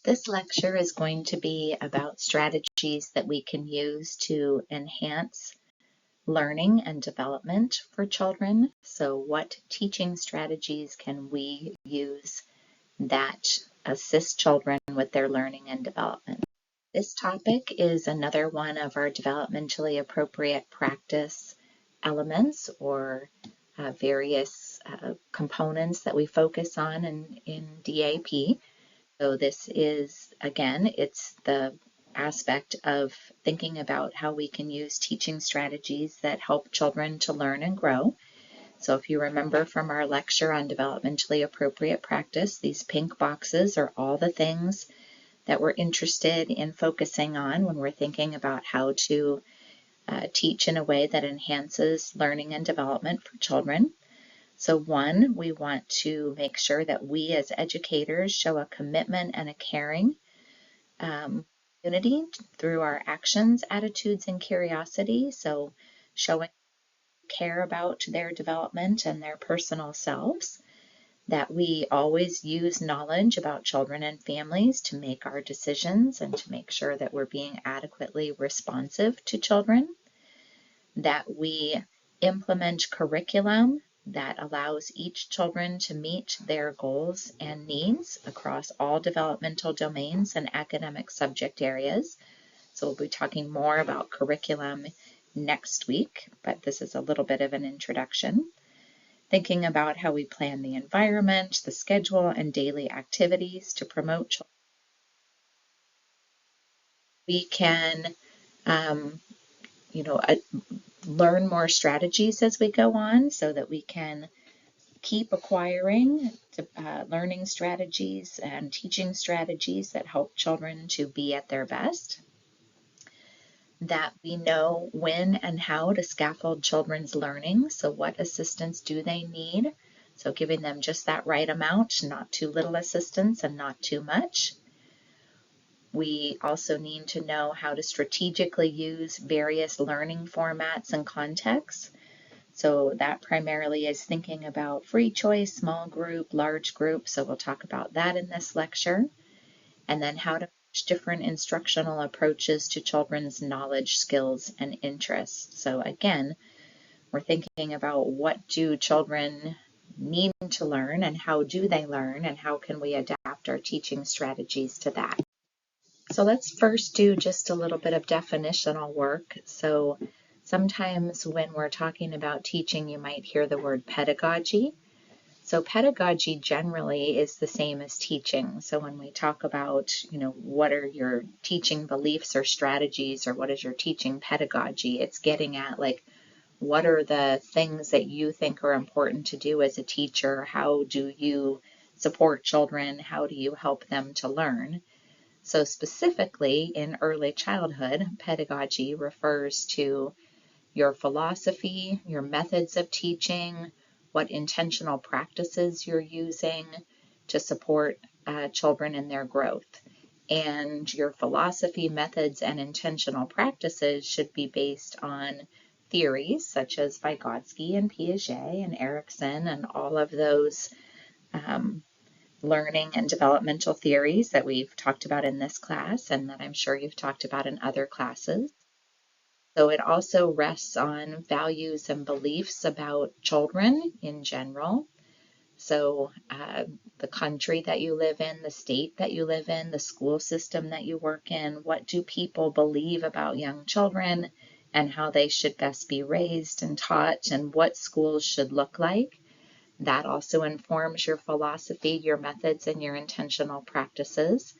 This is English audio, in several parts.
This lecture is going to be about strategies that we can use to enhance learning and development for children. So what teaching strategies can we use that assist children with their learning and development? This topic is another one of our developmentally appropriate practice elements or various components that we focus on in DAP. So this is, again, it's the aspect of thinking about how we can use teaching strategies that help children to learn and grow. So if you remember from our lecture on developmentally appropriate practice, these pink boxes are all the things that we're interested in focusing on when we're thinking about how to teach in a way that enhances learning and development for children. So one, we want to make sure that we as educators show a commitment and a caring unity through our actions, attitudes, and curiosity. So showing care about their development and their personal selves, that we always use knowledge about children and families to make our decisions and to make sure that we're being adequately responsive to children, that we implement curriculum that allows each children to meet their goals and needs across all developmental domains and academic subject areas. So we'll be talking more about curriculum next week, but this is a little bit of an introduction. Thinking about how we plan the environment, the schedule, and daily activities to promote children. We can learn more strategies as we go on so that we can keep acquiring learning strategies and teaching strategies that help children to be at their best. That we know when and how to scaffold children's learning. So what assistance do they need? So giving them just that right amount, not too little assistance and not too much. We also need to know how to strategically use various learning formats and contexts. So that primarily is thinking about free choice, small group, large group. So we'll talk about that in this lecture. And then how to match different instructional approaches to children's knowledge, skills, and interests. So again, we're thinking about what do children need to learn and how do they learn and how can we adapt our teaching strategies to that. So let's first do just a little bit of definitional work. So sometimes when we're talking about teaching, you might hear the word pedagogy. So pedagogy generally is the same as teaching. So when we talk about, what are your teaching beliefs or strategies or what is your teaching pedagogy, it's getting at what are the things that you think are important to do as a teacher? How do you support children? How do you help them to learn? So specifically in early childhood, pedagogy refers to your philosophy, your methods of teaching, what intentional practices you're using to support children in their growth. And your philosophy, methods, and intentional practices should be based on theories such as Vygotsky and Piaget and Erikson and all of those learning and developmental theories that we've talked about in this class and that I'm sure you've talked about in other classes. So it also rests on values and beliefs about children in general. So the country that you live in, the state that you live in, the school system that you work in, what do people believe about young children and how they should best be raised and taught and what schools should look like. That also informs your philosophy, your methods, and your intentional practices.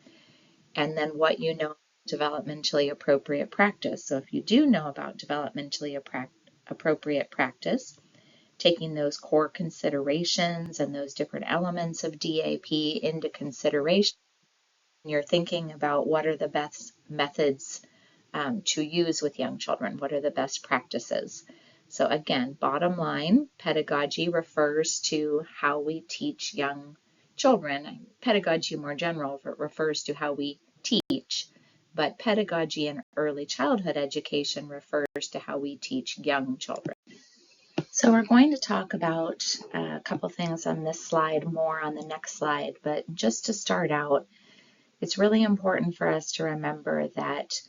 And then what you know developmentally appropriate practice. So if you do know about developmentally appropriate practice, taking those core considerations and those different elements of DAP into consideration, you're thinking about what are the best methods to use with young children, what are the best practices. So again, bottom line, pedagogy refers to how we teach young children. Pedagogy more general refers to how we teach, but pedagogy in early childhood education refers to how we teach young children. So we're going to talk about a couple things on this slide, more on the next slide, but just to start out, it's really important for us to remember that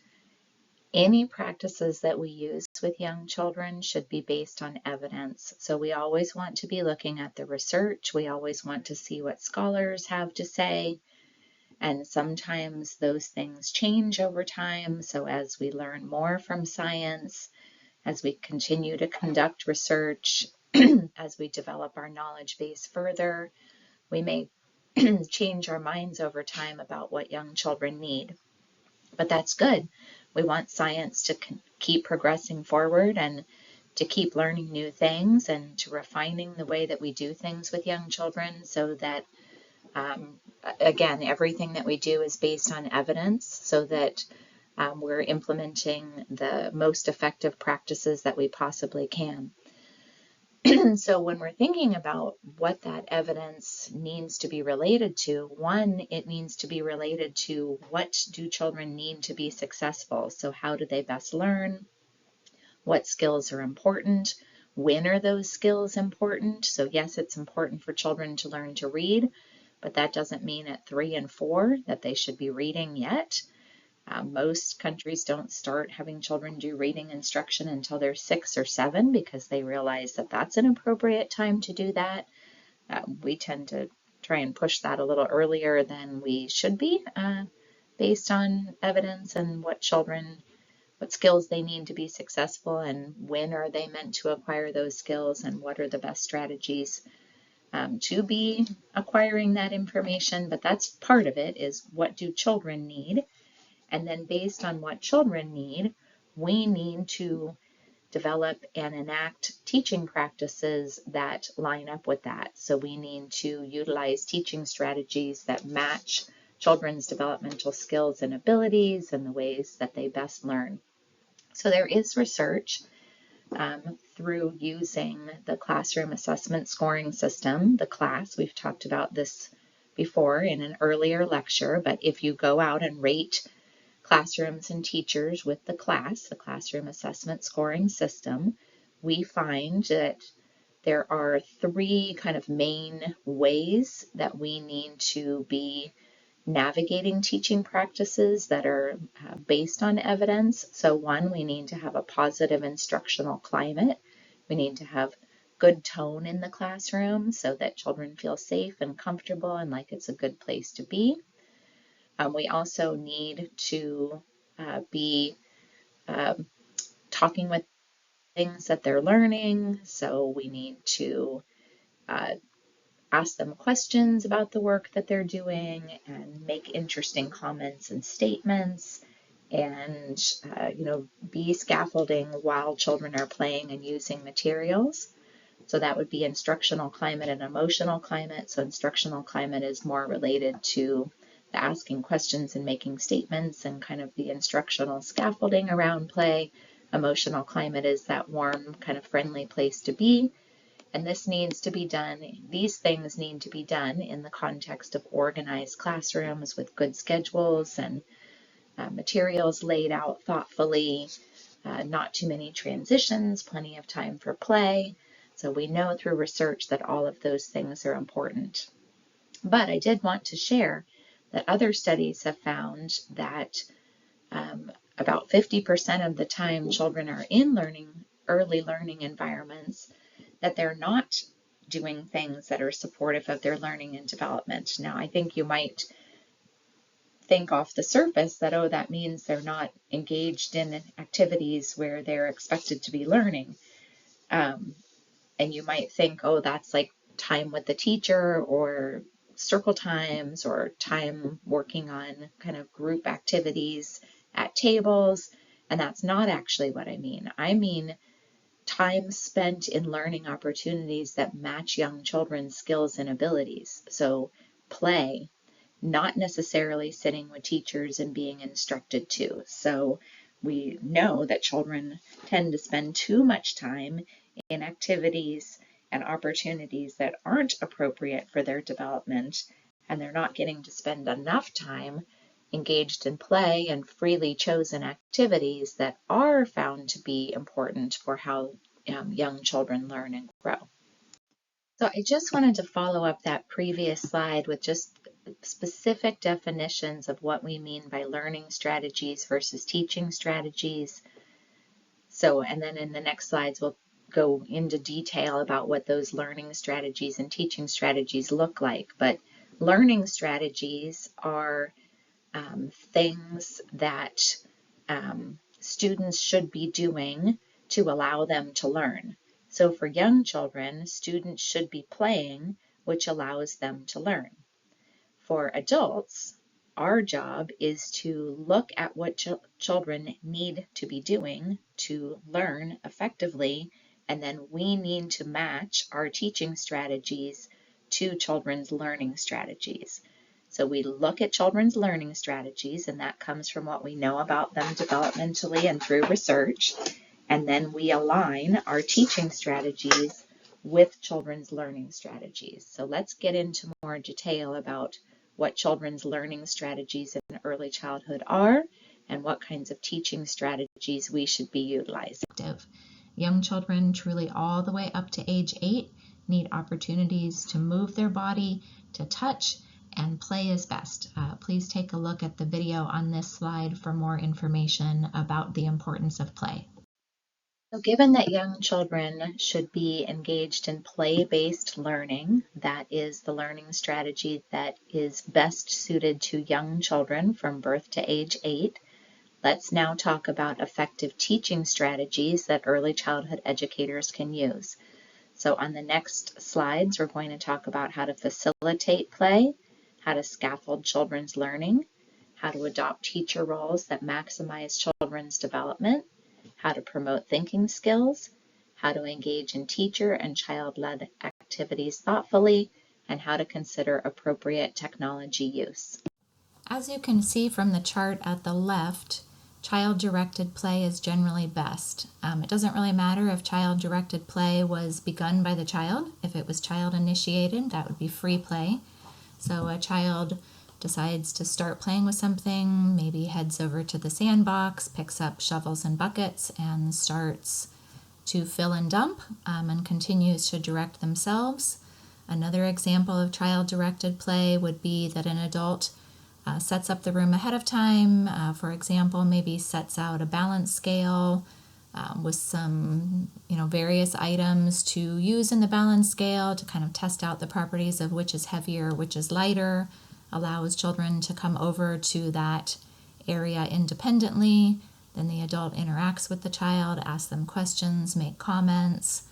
any practices that we use with young children should be based on evidence. So we always want to be looking at the research. We always want to see what scholars have to say. And sometimes those things change over time. So as we learn more from science, as we continue to conduct research, as we develop our knowledge base further, we may change our minds over time about what young children need. But that's good. We want science to keep progressing forward and to keep learning new things and to refining the way that we do things with young children so that, again, everything that we do is based on evidence so that we're implementing the most effective practices that we possibly can. So when we're thinking about what that evidence needs to be related to, one, it needs to be related to what do children need to be successful? So how do they best learn? What skills are important? When are those skills important? So yes, it's important for children to learn to read, but that doesn't mean at 3 and 4 that they should be reading yet. Most countries don't start having children do reading instruction until they're 6 or 7 because they realize that that's an appropriate time to do that. We tend to try and push that a little earlier than we should be based on evidence and what skills they need to be successful and when are they meant to acquire those skills and what are the best strategies to be acquiring that information. But that's part of it, is what do children need? And then based on what children need, we need to develop and enact teaching practices that line up with that. So we need to utilize teaching strategies that match children's developmental skills and abilities and the ways that they best learn. So there is research through using the classroom assessment scoring system, the CLASS. We've talked about this before in an earlier lecture, but if you go out and rate classrooms and teachers with the CLASS, the classroom assessment scoring system, we find that there are 3 kind of main ways that we need to be navigating teaching practices that are based on evidence. So 1, we need to have a positive instructional climate. We need to have good tone in the classroom so that children feel safe and comfortable and like it's a good place to be. We also need to be talking with things that they're learning. So we need to ask them questions about the work that they're doing and make interesting comments and statements and be scaffolding while children are playing and using materials. So that would be instructional climate and emotional climate. So instructional climate is more related to the asking questions and making statements and kind of the instructional scaffolding around play. Emotional climate is that warm, kind of friendly place to be. And this needs to be done, these things need to be done in the context of organized classrooms with good schedules and materials laid out thoughtfully, not too many transitions, plenty of time for play. So we know through research that all of those things are important. But I did want to share that other studies have found that about 50% of the time children are in early learning environments, that they're not doing things that are supportive of their learning and development. Now, I think you might think off the surface that, oh, that means they're not engaged in activities where they're expected to be learning. And you might think, oh, that's like time with the teacher or circle times or time working on kind of group activities at tables. And that's not actually what I mean. I mean time spent in learning opportunities that match young children's skills and abilities. So play, not necessarily sitting with teachers and being instructed to. So we know that children tend to spend too much time in activities and opportunities that aren't appropriate for their development, and they're not getting to spend enough time engaged in play and freely chosen activities that are found to be important for how young children learn and grow. So I just wanted to follow up that previous slide with just specific definitions of what we mean by learning strategies versus teaching strategies. So, and then in the next slides, we'll go into detail about what those learning strategies and teaching strategies look like. But learning strategies are things that students should be doing to allow them to learn. So for young children, students should be playing, which allows them to learn. For adults, our job is to look at what children need to be doing to learn effectively, and then we need to match our teaching strategies to children's learning strategies. So we look at children's learning strategies, and that comes from what we know about them developmentally and through research, and then we align our teaching strategies with children's learning strategies. So let's get into more detail about what children's learning strategies in early childhood are and what kinds of teaching strategies we should be utilizing. Young children, truly all the way up to age 8, need opportunities to move their body, to touch, and play is best. Please take a look at the video on this slide for more information about the importance of play. So given that young children should be engaged in play-based learning, that is the learning strategy that is best suited to young children from birth to age 8, let's now talk about effective teaching strategies that early childhood educators can use. So on the next slides, we're going to talk about how to facilitate play, how to scaffold children's learning, how to adopt teacher roles that maximize children's development, how to promote thinking skills, how to engage in teacher and child-led activities thoughtfully, and how to consider appropriate technology use. As you can see from the chart at the left, child-directed play is generally best. It doesn't really matter if child-directed play was begun by the child. If it was child-initiated, that would be free play. So a child decides to start playing with something, maybe heads over to the sandbox, picks up shovels and buckets, and starts to fill and dump, and continues to direct themselves. Another example of child-directed play would be that an adult sets up the room ahead of time, for example, maybe sets out a balance scale with some various items to use in the balance scale to kind of test out the properties of which is heavier, which is lighter, allows children to come over to that area independently. Then the adult interacts with the child, asks them questions, make comments.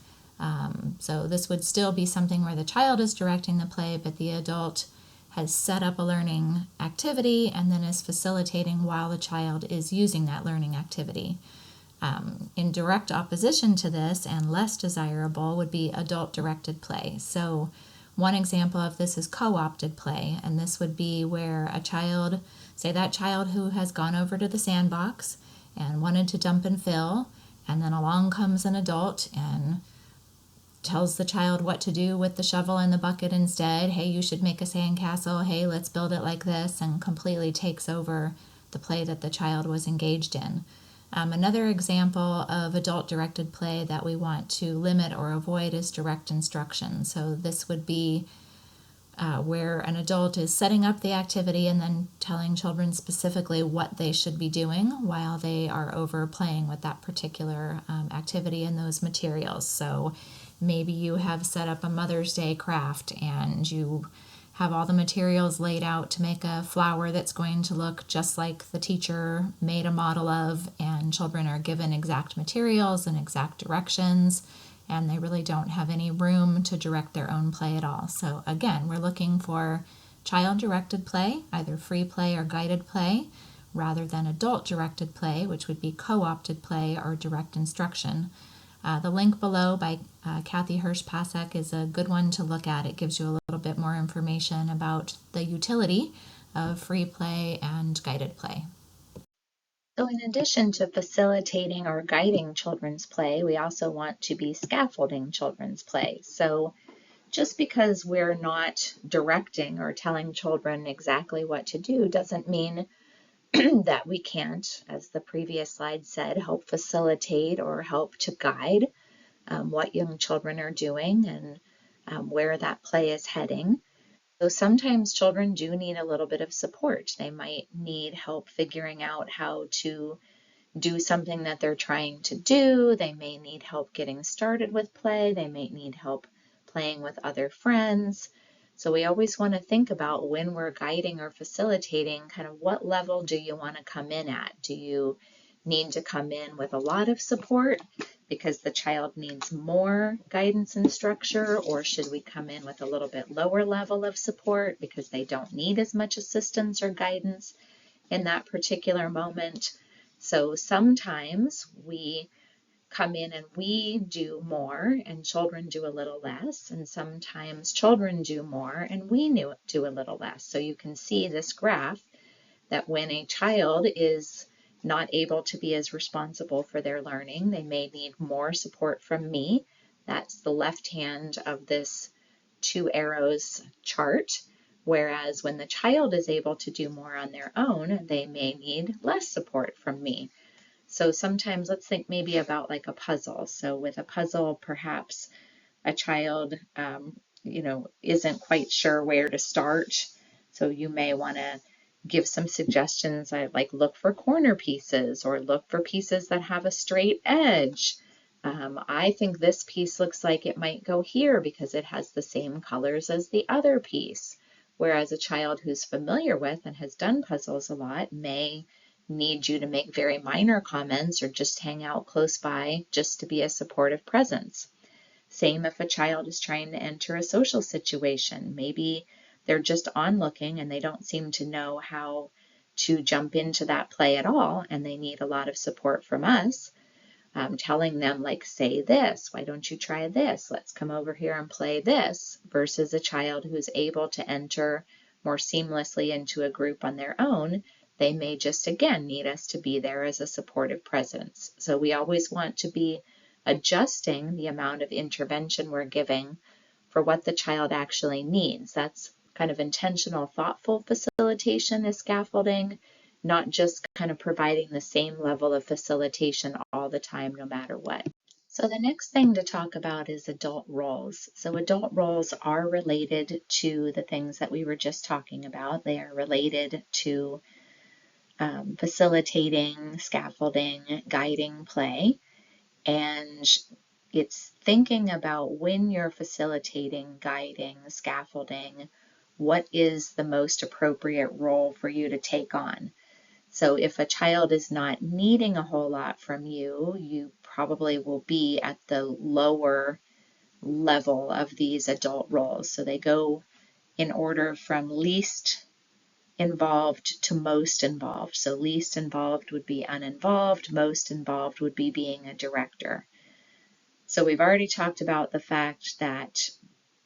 So this would still be something where the child is directing the play, but the adult has set up a learning activity and then is facilitating while the child is using that learning activity. In direct opposition to this and less desirable would be adult-directed play. So one example of this is co-opted play, and this would be where a child, say that child who has gone over to the sandbox and wanted to dump and fill, and then along comes an adult and tells the child what to do with the shovel and the bucket instead. Hey, you should make a sandcastle. Hey, let's build it like this, and completely takes over the play that the child was engaged in. Another example of adult-directed play that we want to limit or avoid is direct instruction. So this would be where an adult is setting up the activity and then telling children specifically what they should be doing while they are over playing with that particular activity and those materials. So maybe you have set up a Mother's Day craft and you have all the materials laid out to make a flower that's going to look just like the teacher made a model of, and children are given exact materials and exact directions, and they really don't have any room to direct their own play at all. So again, we're looking for child-directed play, either free play or guided play, rather than adult-directed play, which would be co-opted play or direct instruction. The link below by Kathy Hirsch-Pasek is a good one to look at. It gives you a little bit more information about the utility of free play and guided play. So in addition to facilitating or guiding children's play, we also want to be scaffolding children's play. So just because we're not directing or telling children exactly what to do doesn't mean that we can't, as the previous slide said, help facilitate or help to guide what young children are doing and where that play is heading. So sometimes children do need a little bit of support. They might need help figuring out how to do something that they're trying to do. They may need help getting started with play. They may need help playing with other friends. So we always want to think about, when we're guiding or facilitating, kind of what level do you want to come in at? Do you need to come in with a lot of support because the child needs more guidance and structure, or should we come in with a little bit lower level of support because they don't need as much assistance or guidance in that particular moment? So sometimes we come in and we do more and children do a little less, and sometimes children do more and we do a little less. So you can see this graph that when a child is not able to be as responsible for their learning, they may need more support from me. That's the left hand of this 2 arrows chart. Whereas when the child is able to do more on their own, they may need less support from me. So sometimes let's think maybe about like a puzzle. So with a puzzle, perhaps a child, isn't quite sure where to start. So you may want to give some suggestions, like look for corner pieces or look for pieces that have a straight edge. I think this piece looks like it might go here because it has the same colors as the other piece. Whereas a child who's familiar with and has done puzzles a lot may need you to make very minor comments or just hang out close by just to be a supportive presence. Same if a child is trying to enter a social situation. Maybe they're just onlooking and they don't seem to know how to jump into that play at all, and they need a lot of support from us, telling them, like, say this, why don't you try this, let's come over here and play this, versus a child who's able to enter more seamlessly into a group on their own. They may just, again, need us to be there as a supportive presence. So we always want to be adjusting the amount of intervention we're giving for what the child actually needs. That's kind of intentional, thoughtful facilitation is scaffolding, not just kind of providing the same level of facilitation all the time, no matter what. So the next thing to talk about is adult roles. So adult roles are related to the things that we were just talking about. They are related to facilitating, scaffolding, guiding play. And it's thinking about, when you're facilitating, guiding, scaffolding, what is the most appropriate role for you to take on. So if a child is not needing a whole lot from you, you probably will be at the lower level of these adult roles. So they go in order from least involved to most involved. So least involved would be uninvolved, most involved would be being a director. So we've already talked about the fact that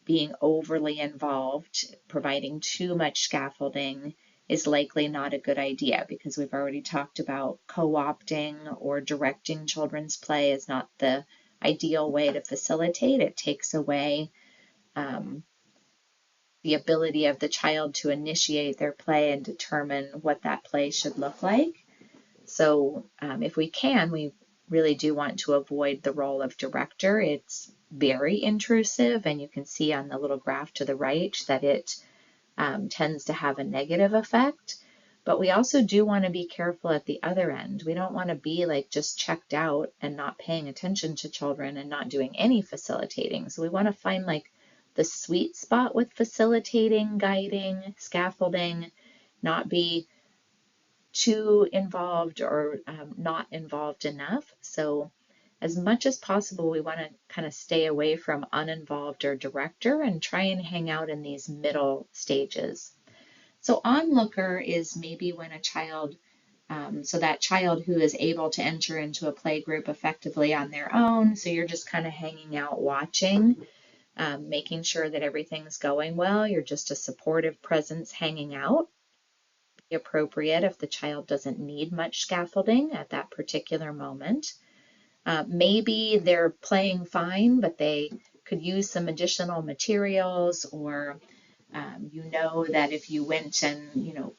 being overly involved, providing too much scaffolding, is likely not a good idea, because we've already talked about co-opting or directing children's play is not the ideal way to facilitate. It takes away the ability of the child to initiate their play and determine what that play should look like. So if we can, we really do want to avoid the role of director. It's very intrusive, and you can see on the little graph to the right that it tends to have a negative effect. But we also do want to be careful at the other end. We don't want to be like just checked out and not paying attention to children and not doing any facilitating. So we want to find like the sweet spot with facilitating, guiding, scaffolding, not be too involved or not involved enough. So as much as possible, we want to kind of stay away from uninvolved or director and try and hang out in these middle stages. So onlooker is maybe when a child, so that child who is able to enter into a play group effectively on their own. So you're just kind of hanging out watching, making sure that everything's going well. You're just a supportive presence hanging out. Be appropriate if the child doesn't need much scaffolding at that particular moment. Maybe they're playing fine, but they could use some additional materials, or you know that if you went and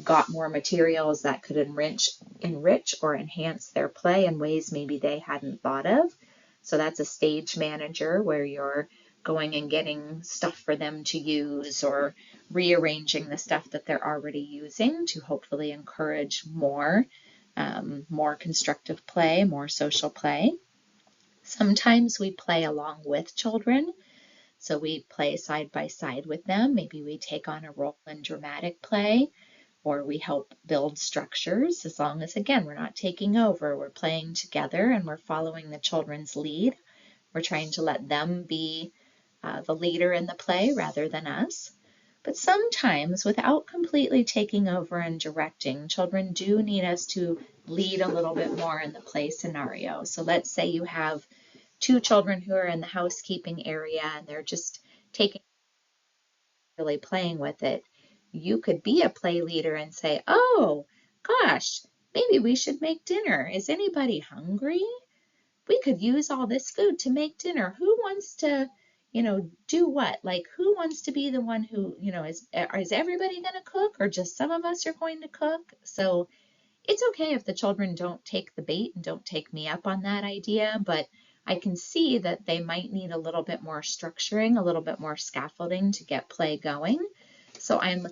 got more materials, that could enrich or enhance their play in ways maybe they hadn't thought of. So that's a stage manager, where you're going and getting stuff for them to use or rearranging the stuff that they're already using to hopefully encourage more constructive play, more social play. Sometimes we play along with children. So we play side by side with them. Maybe we take on a role in dramatic play, or we help build structures, as long as, again, we're not taking over. We're playing together and we're following the children's lead. We're trying to let them be the leader in the play rather than us. But sometimes, without completely taking over and directing, children do need us to lead a little bit more in the play scenario. So let's say you have two children who are in the housekeeping area and they're just taking really playing with it. You could be a play leader and say, oh gosh, maybe we should make dinner. Is anybody hungry? We could use all this food to make dinner. Who wants to, do what? Like, who wants to be the one who, is everybody going to cook, or just some of us are going to cook? So it's okay if the children don't take the bait and don't take me up on that idea, but I can see that they might need a little bit more structuring, a little bit more scaffolding to get play going. So I'm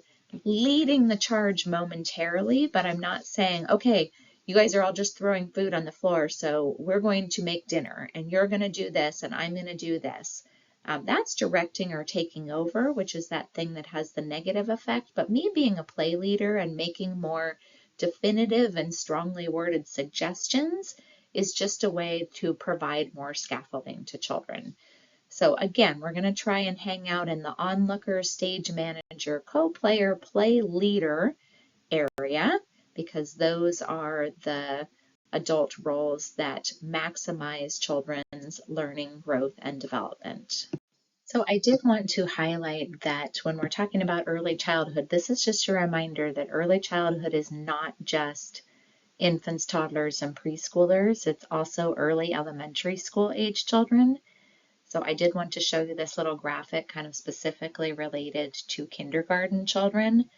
leading the charge momentarily, but I'm not saying, okay, you guys are all just throwing food on the floor, so we're going to make dinner, and you're going to do this, and I'm going to do this. That's directing or taking over, which is that thing that has the negative effect. But me being a play leader and making more definitive and strongly worded suggestions is just a way to provide more scaffolding to children. So again, we're going to try and hang out in the onlooker, stage manager, co-player, play leader area, because those are the adult roles that maximize children's learning, growth, and development. So I did want to highlight that when we're talking about early childhood, this is just a reminder that early childhood is not just infants, toddlers, and preschoolers. It's also early elementary school age children. So I did want to show you this little graphic kind of specifically related to kindergarten children.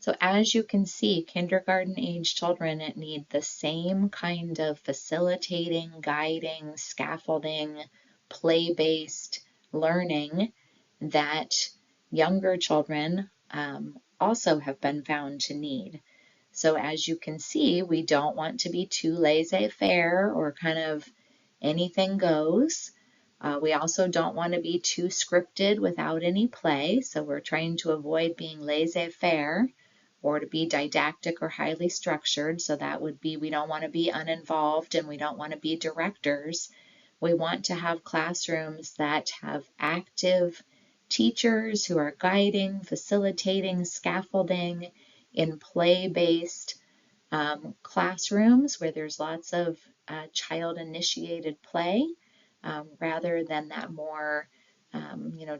So as you can see, kindergarten age children need the same kind of facilitating, guiding, scaffolding, play-based learning that younger children also have been found to need. So as you can see, we don't want to be too laissez-faire or kind of anything goes. We also don't want to be too scripted without any play. So we're trying to avoid being laissez-faire or to be didactic or highly structured. So that would be, we don't want to be uninvolved and we don't want to be directors. We want to have classrooms that have active teachers who are guiding, facilitating, scaffolding in play-based classrooms where there's lots of child-initiated play rather than that more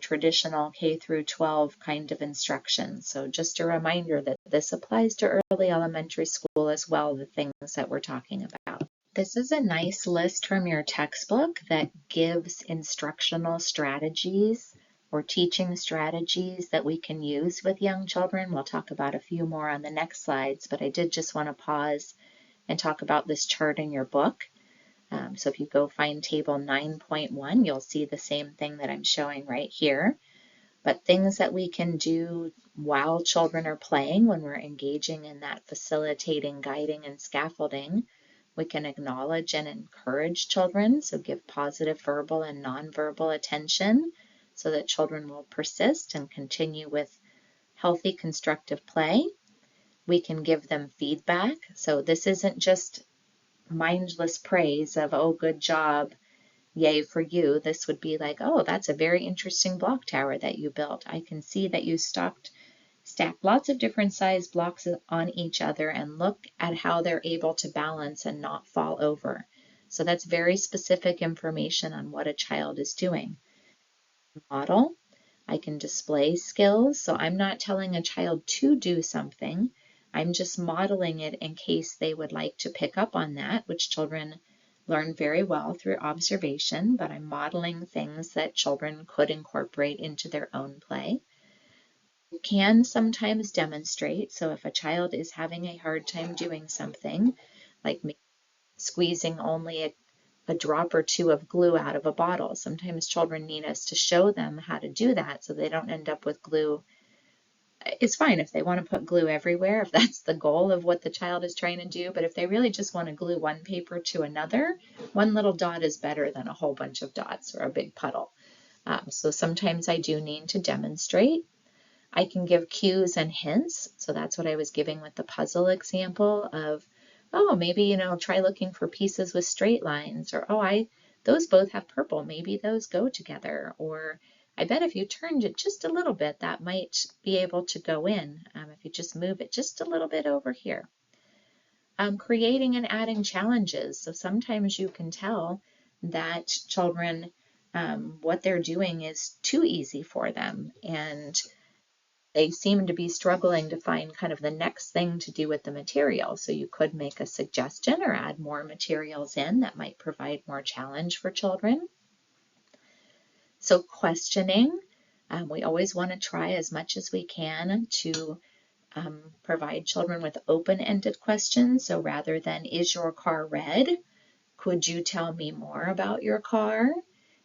traditional K through 12 kind of instruction. So just a reminder that this applies to early elementary school as well, the things that we're talking about. This is a nice list from your textbook that gives instructional strategies or teaching strategies that we can use with young children. We'll talk about a few more on the next slides, but I did just want to pause and talk about this chart in your book. So if you go find table 9.1, you'll see the same thing that I'm showing right here. But things that we can do while children are playing when we're engaging in that facilitating, guiding, and scaffolding, we can acknowledge and encourage children, so give positive verbal and nonverbal attention so that children will persist and continue with healthy, constructive play. We can give them feedback. So this isn't just mindless praise of, oh, good job, yay for you. This would be like, oh, that's a very interesting block tower that you built. I can see that you stacked lots of different size blocks on each other and look at how they're able to balance and not fall over. So that's very specific information on what a child is doing. Model, I can display skills. So I'm not telling a child to do something. I'm just modeling it in case they would like to pick up on that, which children learn very well through observation, but I'm modeling things that children could incorporate into their own play. You can sometimes demonstrate. So if a child is having a hard time doing something, like squeezing only a drop or two of glue out of a bottle. Sometimes children need us to show them how to do that so they don't end up with glue. It's fine if they want to put glue everywhere, if that's the goal of what the child is trying to do, but if they really just want to glue one paper to another, one little dot is better than a whole bunch of dots or a big puddle. So sometimes I do need to demonstrate. I can give cues and hints. So that's what I was giving with the puzzle example of, oh, maybe, try looking for pieces with straight lines, or, oh, those both have purple. Maybe those go together. Or I bet if you turned it just a little bit, that might be able to go in. If you just move it just a little bit over here. Creating and adding challenges. So sometimes you can tell that children, what they're doing is too easy for them, and they seem to be struggling to find kind of the next thing to do with the material. So you could make a suggestion or add more materials in that might provide more challenge for children. So questioning, we always want to try as much as we can to provide children with open-ended questions. So rather than, is your car red? Could you tell me more about your car?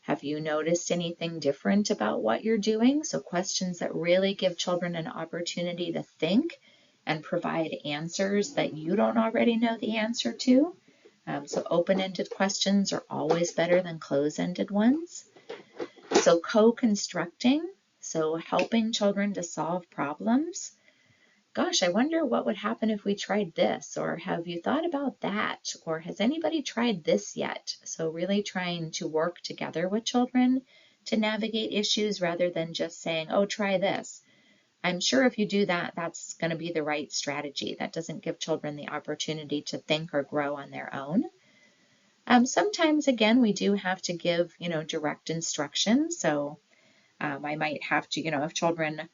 Have you noticed anything different about what you're doing? So questions that really give children an opportunity to think and provide answers that you don't already know the answer to. So open-ended questions are always better than closed-ended ones. So co-constructing, so helping children to solve problems. Gosh, I wonder what would happen if we tried this, or have you thought about that, or has anybody tried this yet? So really trying to work together with children to navigate issues rather than just saying, oh, try this. I'm sure if you do that, that's going to be the right strategy. That doesn't give children the opportunity to think or grow on their own. Sometimes, again, we do have to give, direct instruction. So I might have to, if children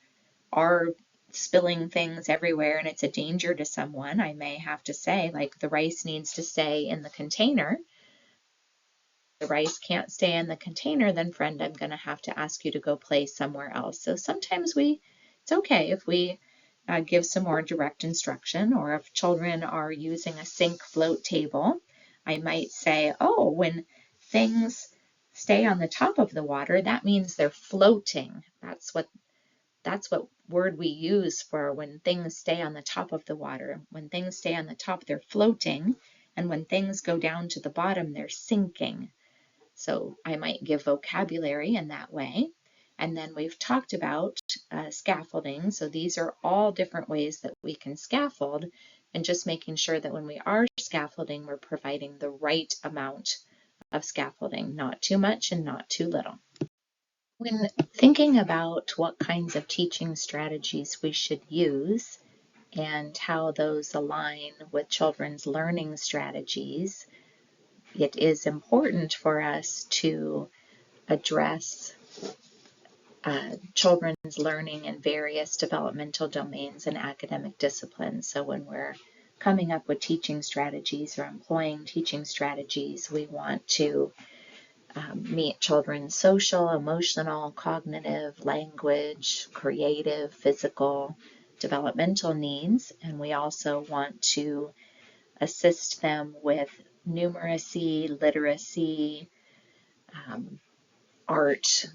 are spilling things everywhere and it's a danger to someone, I may have to say, like, the rice needs to stay in the container. The rice can't stay in the container, then friend, I'm going to have to ask you to go play somewhere else. So sometimes it's okay if we give some more direct instruction, or if children are using a sink float table, I might say, oh, when things stay on the top of the water, that means they're floating. That's what word we use for when things stay on the top of the water. When things stay on the top, they're floating, and when things go down to the bottom, they're sinking. So I might give vocabulary in that way. And then we've talked about scaffolding. So these are all different ways that we can scaffold, and just making sure that when we are scaffolding, we're providing the right amount of scaffolding, not too much and not too little. When thinking about what kinds of teaching strategies we should use and how those align with children's learning strategies, it is important for us to address children's learning in various developmental domains and academic disciplines. So when we're coming up with teaching strategies or employing teaching strategies, we want to meet children's social, emotional, cognitive, language, creative, physical, developmental needs. And we also want to assist them with numeracy, literacy, art,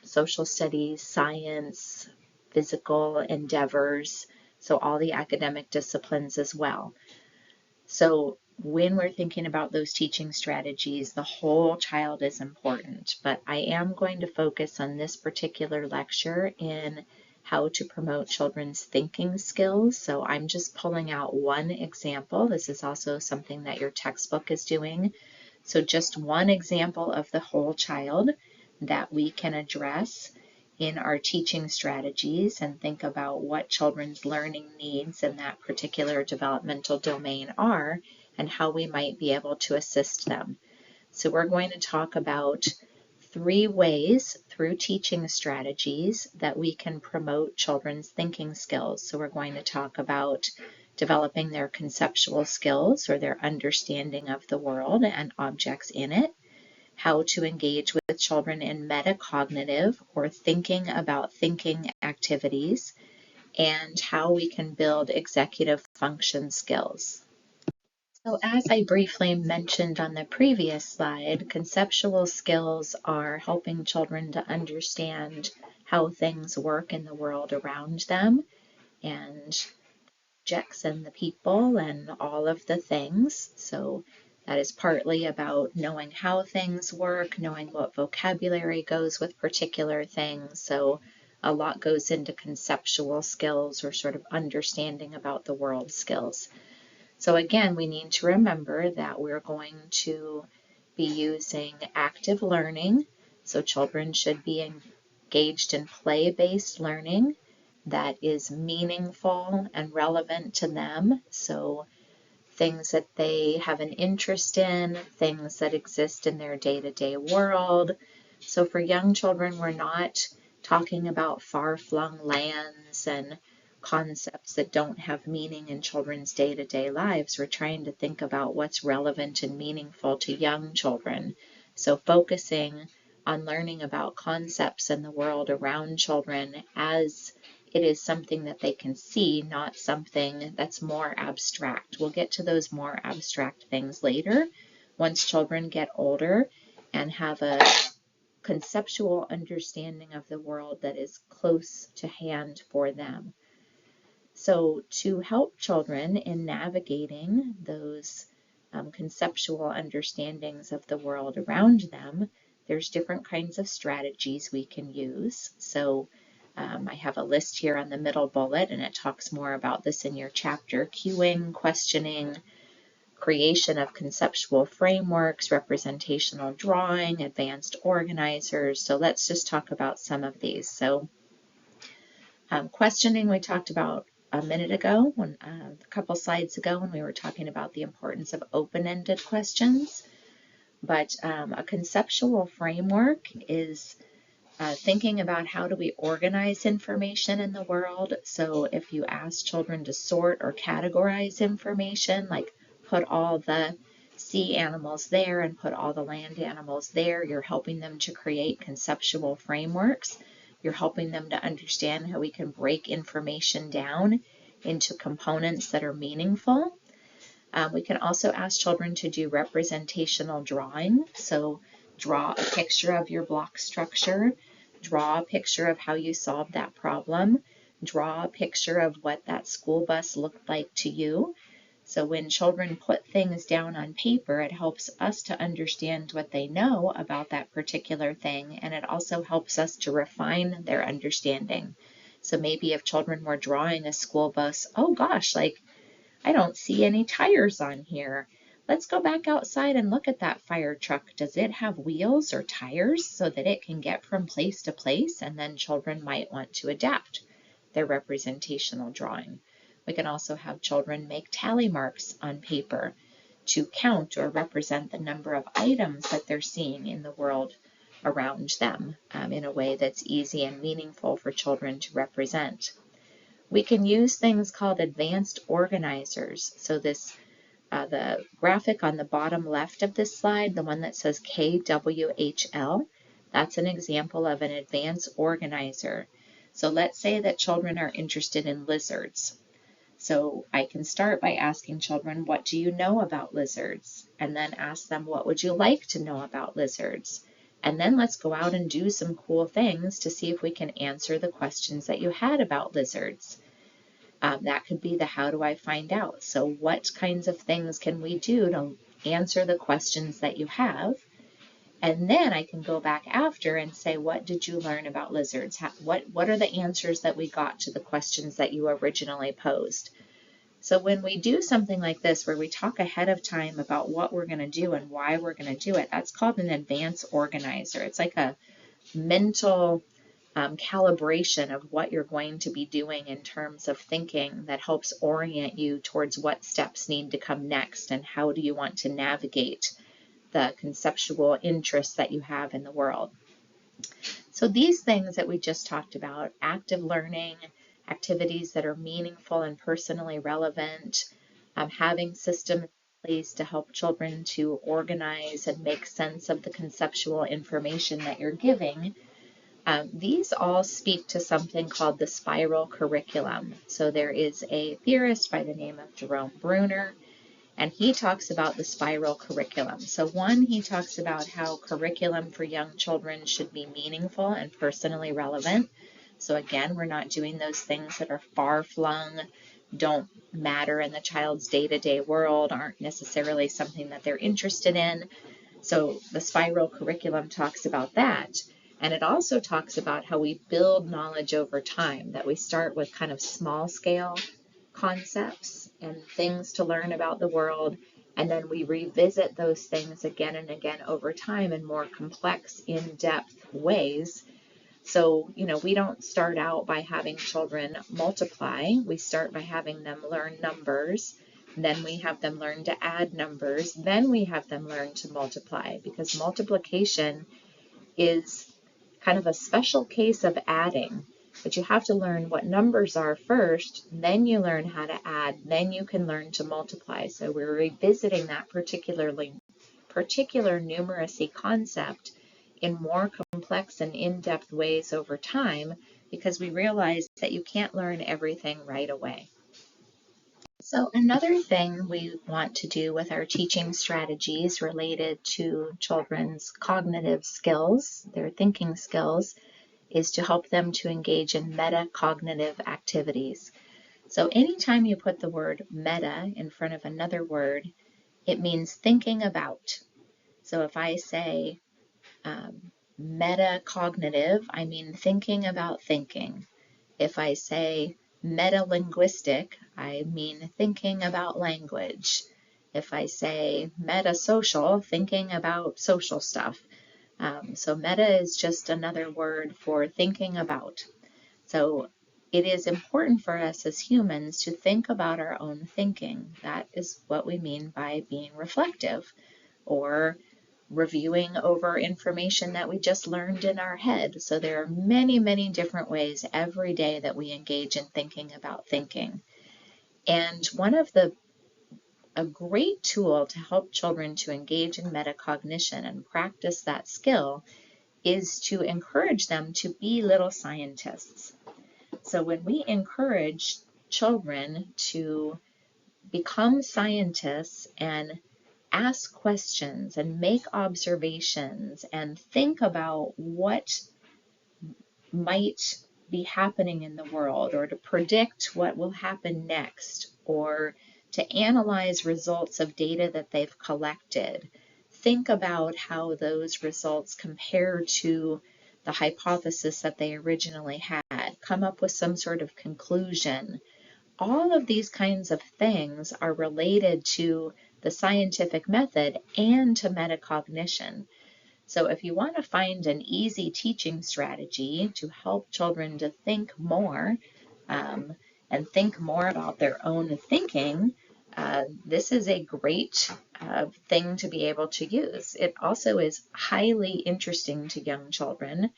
social studies, science, physical endeavors, so all the academic disciplines as well. So when we're thinking about those teaching strategies, the whole child is important, but I am going to focus on this particular lecture in how to promote children's thinking skills. So I'm just pulling out one example. This is also something that your textbook is doing. So just one example of the whole child that we can address in our teaching strategies and think about what children's learning needs in that particular developmental domain are and how we might be able to assist them. So we're going to talk about 3 ways through teaching strategies that we can promote children's thinking skills. So we're going to talk about developing their conceptual skills, or their understanding of the world and objects in it, how to engage with children in metacognitive, or thinking about thinking activities, and how we can build executive function skills. So as I briefly mentioned on the previous slide, conceptual skills are helping children to understand how things work in the world around them and objects and the people and all of the things. So that is partly about knowing how things work, knowing what vocabulary goes with particular things. So a lot goes into conceptual skills or sort of understanding about the world skills. So again, we need to remember that we're going to be using active learning. So children should be engaged in play-based learning that is meaningful and relevant to them. So things that they have an interest in, things that exist in their day-to-day world. So for young children, we're not talking about far-flung lands and concepts that don't have meaning in children's day-to-day lives. We're trying to think about what's relevant and meaningful to young children. So focusing on learning about concepts in the world around children as it is something that they can see, not something that's more abstract. We'll get to those more abstract things later once children get older and have a conceptual understanding of the world that is close to hand for them. So to help children in navigating those conceptual understandings of the world around them, there's different kinds of strategies we can use. So I have a list here on the middle bullet, and it talks more about this in your chapter: cueing, questioning, creation of conceptual frameworks, representational drawing, advanced organizers. So let's just talk about some of these. So questioning we talked about a minute ago, a couple slides ago, when we were talking about the importance of open-ended questions. But a conceptual framework is thinking about how do we organize information in the world. So if you ask children to sort or categorize information, like put all the sea animals there and put all the land animals there, you're helping them to create conceptual frameworks. You're helping them to understand how we can break information down into components that are meaningful. We can also ask children to do representational drawing. So draw a picture of your block structure, draw a picture of how you solved that problem, draw a picture of what that school bus looked like to you. So when children put things down on paper, it helps us to understand what they know about that particular thing, and it also helps us to refine their understanding. So maybe if children were drawing a school bus, oh gosh, like I don't see any tires on here. Let's go back outside and look at that fire truck. Does it have wheels or tires so that it can get from place to place? And then children might want to adapt their representational drawing. We can also have children make tally marks on paper to count or represent the number of items that they're seeing in the world around them in a way that's easy and meaningful for children to represent. We can use things called advanced organizers. So this, the graphic on the bottom left of this slide, the one that says KWHL, that's an example of an advanced organizer. So let's say that children are interested in lizards. So I can start by asking children, what do you know about lizards? And then ask them, what would you like to know about lizards? And then let's go out and do some cool things to see if we can answer the questions that you had about lizards. That could be the how do I find out? So what kinds of things can we do to answer the questions that you have? And then I can go back after and say, what did you learn about lizards? What are the answers that we got to the questions that you originally posed? So when we do something like this, where we talk ahead of time about what we're going to do and why we're going to do it, that's called an advanced organizer. It's like a mental calibration of what you're going to be doing in terms of thinking that helps orient you towards what steps need to come next and how do you want to navigate the conceptual interests that you have in the world. So these things that we just talked about, active learning, activities that are meaningful and personally relevant, having systems in place to help children to organize and make sense of the conceptual information that you're giving, these all speak to something called the spiral curriculum. So there is a theorist by the name of Jerome Bruner, And he talks about the spiral curriculum. So one, he talks about how curriculum for young children should be meaningful and personally relevant. So again, we're not doing those things that are far-flung, don't matter in the child's day-to-day world, aren't necessarily something that they're interested in. So the spiral curriculum talks about that. And it also talks about how we build knowledge over time, that we start with kind of small scale concepts and things to learn about the world, and then we revisit those things again and again over time in more complex, in-depth ways. So, we don't start out by having children multiply. We start by having them learn numbers. Then we have them learn to add numbers. Then we have them learn to multiply, because multiplication is kind of a special case of adding. But you have to learn what numbers are first, then you learn how to add, then you can learn to multiply. So we're revisiting that particular numeracy concept in more complex and in-depth ways over time, because we realize that you can't learn everything right away. So another thing we want to do with our teaching strategies related to children's cognitive skills, their thinking skills, is to help them to engage in metacognitive activities. So anytime you put the word meta in front of another word, it means thinking about. So if I say metacognitive, I mean thinking about thinking. If I say metalinguistic, I mean thinking about language. If I say metasocial, thinking about social stuff. So meta is just another word for thinking about. So it is important for us as humans to think about our own thinking. That is what we mean by being reflective, or reviewing over information that we just learned in our head. So there are many, many different ways every day that we engage in thinking about thinking. And a great tool to help children to engage in metacognition and practice that skill is to encourage them to be little scientists. So when we encourage children to become scientists and ask questions and make observations and think about what might be happening in the world, or to predict what will happen next, or to analyze results of data that they've collected, think about how those results compare to the hypothesis that they originally had, come up with some sort of conclusion. All of these kinds of things are related to the scientific method and to metacognition. So if you want to find an easy teaching strategy to help children to think more, and think more about their own thinking, this is a great thing to be able to use. It also is highly interesting to young children.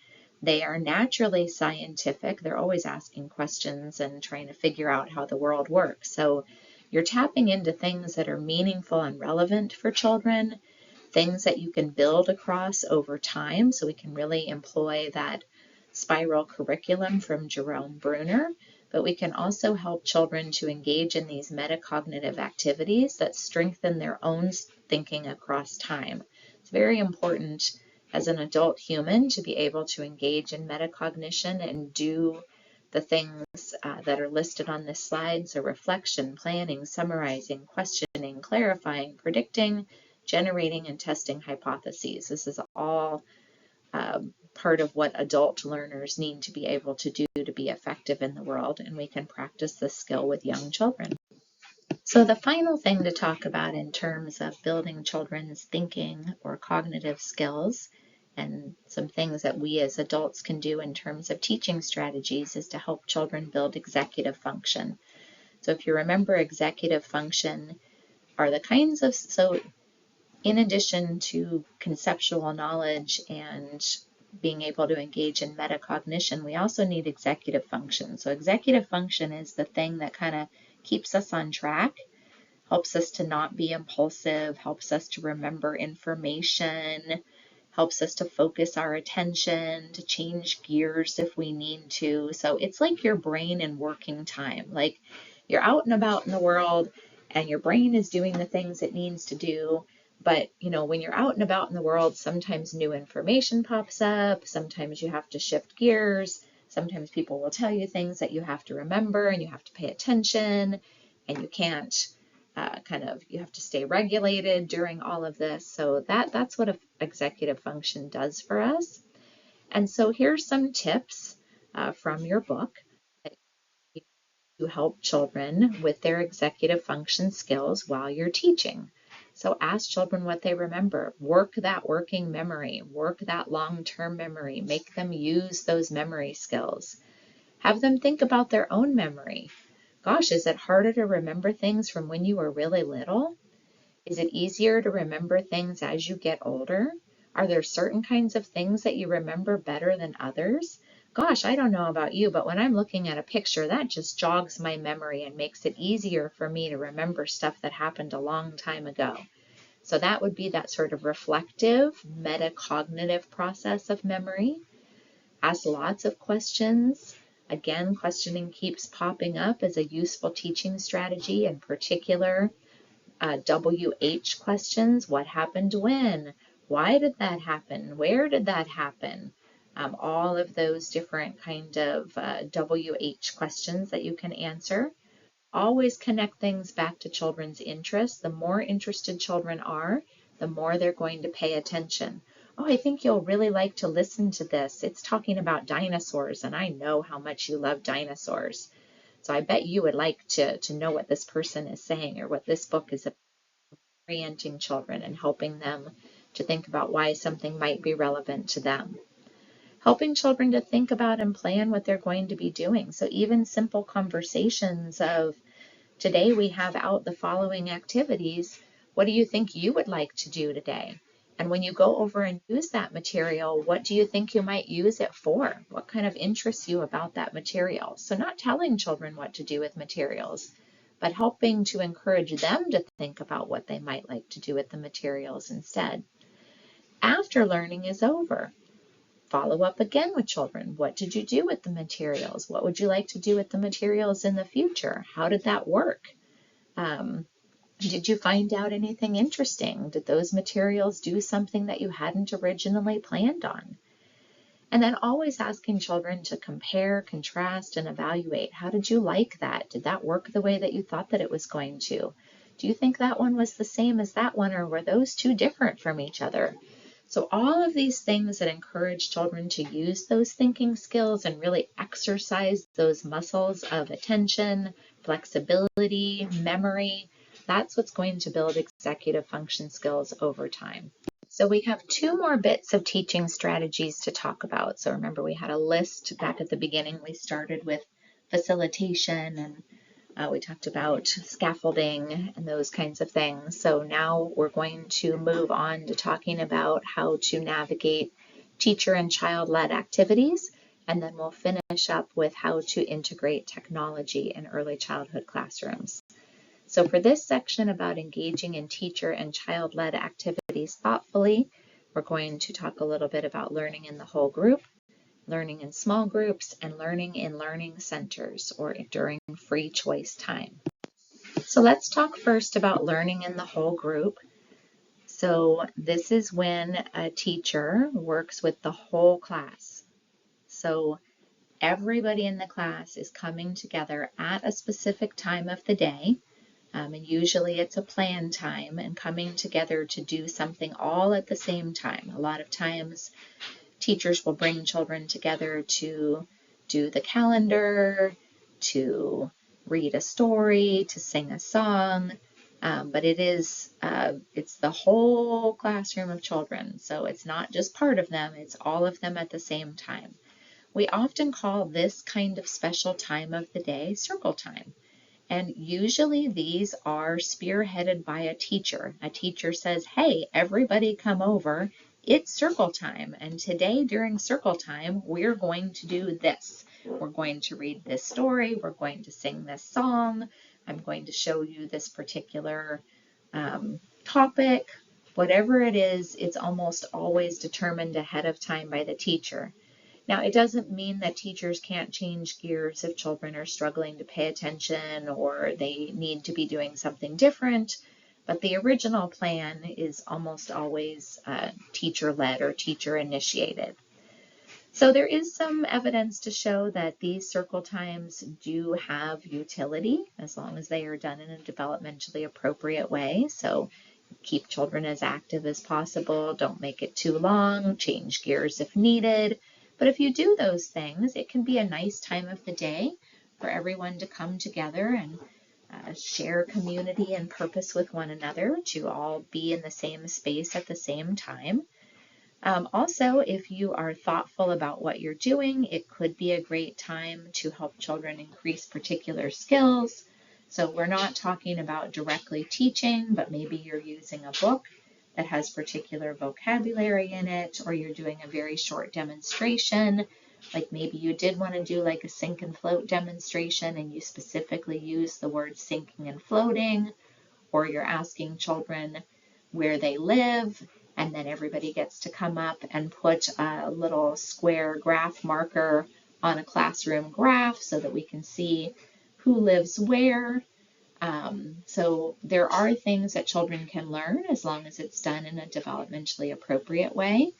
They are naturally scientific. They're always asking questions and trying to figure out how the world works. So you're tapping into things that are meaningful and relevant for children, things that you can build across over time. So we can really employ that spiral curriculum from Jerome Bruner, but we can also help children to engage in these metacognitive activities that strengthen their own thinking across time. It's very important as an adult human to be able to engage in metacognition and do the things that are listed on this slide. So reflection, planning, summarizing, questioning, clarifying, predicting, generating, and testing hypotheses. This is all part of what adult learners need to be able to do to be effective in the world, and we can practice this skill with young children. So the final thing to talk about in terms of building children's thinking or cognitive skills, and some things that we as adults can do in terms of teaching strategies, is to help children build executive function. So if you remember, executive function are the kinds of, so in addition to conceptual knowledge and being able to engage in metacognition, we also need executive function. So executive function is the thing that kind of keeps us on track, helps us to not be impulsive, helps us to remember information, helps us to focus our attention, to change gears if we need to. So it's like your brain in working time. Like you're out and about in the world and your brain is doing the things it needs to do. But, when you're out and about in the world, sometimes new information pops up. Sometimes you have to shift gears. Sometimes people will tell you things that you have to remember and you have to pay attention, and you can't you have to stay regulated during all of this. So that's what an executive function does for us. And so here's some tips from your book to help children with their executive function skills while you're teaching. So ask children what they remember. Work that working memory. Work that long-term memory. Make them use those memory skills. Have them think about their own memory. Gosh, is it harder to remember things from when you were really little? Is it easier to remember things as you get older? Are there certain kinds of things that you remember better than others? Gosh, I don't know about you, but when I'm looking at a picture, that just jogs my memory and makes it easier for me to remember stuff that happened a long time ago. So that would be that sort of reflective, metacognitive process of memory. Ask lots of questions. Again, questioning keeps popping up as a useful teaching strategy, in particular WH questions. What happened when? Why did that happen? Where did that happen? All of those different kind of WH questions that you can answer. Always connect things back to children's interests. The more interested children are, the more they're going to pay attention. Oh, I think you'll really like to listen to this. It's talking about dinosaurs, and I know how much you love dinosaurs. So I bet you would like to know what this person is saying or what this book is about. Orienting children and helping them to think about why something might be relevant to them. Helping children to think about and plan what they're going to be doing. So even simple conversations of, today we have out the following activities. What do you think you would like to do today? And when you go over and use that material, what do you think you might use it for? What kind of interests you about that material? So not telling children what to do with materials, but helping to encourage them to think about what they might like to do with the materials instead. After learning is over, follow up again with children. What did you do with the materials? What would you like to do with the materials in the future? How did that work? Did you find out anything interesting? Did those materials do something that you hadn't originally planned on? And then always asking children to compare, contrast, and evaluate. How did you like that? Did that work the way that you thought that it was going to? Do you think that one was the same as that one, or were those two different from each other? So all of these things that encourage children to use those thinking skills and really exercise those muscles of attention, flexibility, memory, that's what's going to build executive function skills over time. So we have two more bits of teaching strategies to talk about. So remember, we had a list back at the beginning. We started with facilitation, and we talked about scaffolding and those kinds of things. So now we're going to move on to talking about how to navigate teacher and child-led activities, and then we'll finish up with how to integrate technology in early childhood classrooms. So for this section about engaging in teacher and child-led activities thoughtfully, we're going to talk a little bit about learning in the whole group, learning in small groups, and learning in learning centers or during free choice time. So let's talk first about learning in the whole group. So this is when a teacher works with the whole class. So everybody in the class is coming together at a specific time of the day. And usually it's a planned time and coming together to do something all at the same time. A lot of times teachers will bring children together to do the calendar, to read a story, to sing a song, but it's the whole classroom of children. So it's not just part of them, it's all of them at the same time. We often call this kind of special time of the day circle time. And usually these are spearheaded by a teacher. A teacher says, hey, everybody come over. It's circle time. And today during circle time, we're going to do this. We're going to read this story. We're going to sing this song. I'm going to show you this particular topic. Whatever it is, it's almost always determined ahead of time by the teacher. Now, it doesn't mean that teachers can't change gears if children are struggling to pay attention or they need to be doing something different, but the original plan is almost always teacher-led or teacher-initiated. So there is some evidence to show that these circle times do have utility as long as they are done in a developmentally appropriate way. So keep children as active as possible, don't make it too long, change gears if needed. But if you do those things, it can be a nice time of the day for everyone to come together and share community and purpose with one another, to all be in the same space at the same time. Also, if you are thoughtful about what you're doing, it could be a great time to help children increase particular skills. So we're not talking about directly teaching, but maybe you're using a book that has particular vocabulary in it, or you're doing a very short demonstration. Like maybe you did want to do like a sink and float demonstration and you specifically use the words sinking and floating, or you're asking children where they live, and then everybody gets to come up and put a little square graph marker on a classroom graph so that we can see who lives where. So there are things that children can learn as long as it's done in a developmentally appropriate way.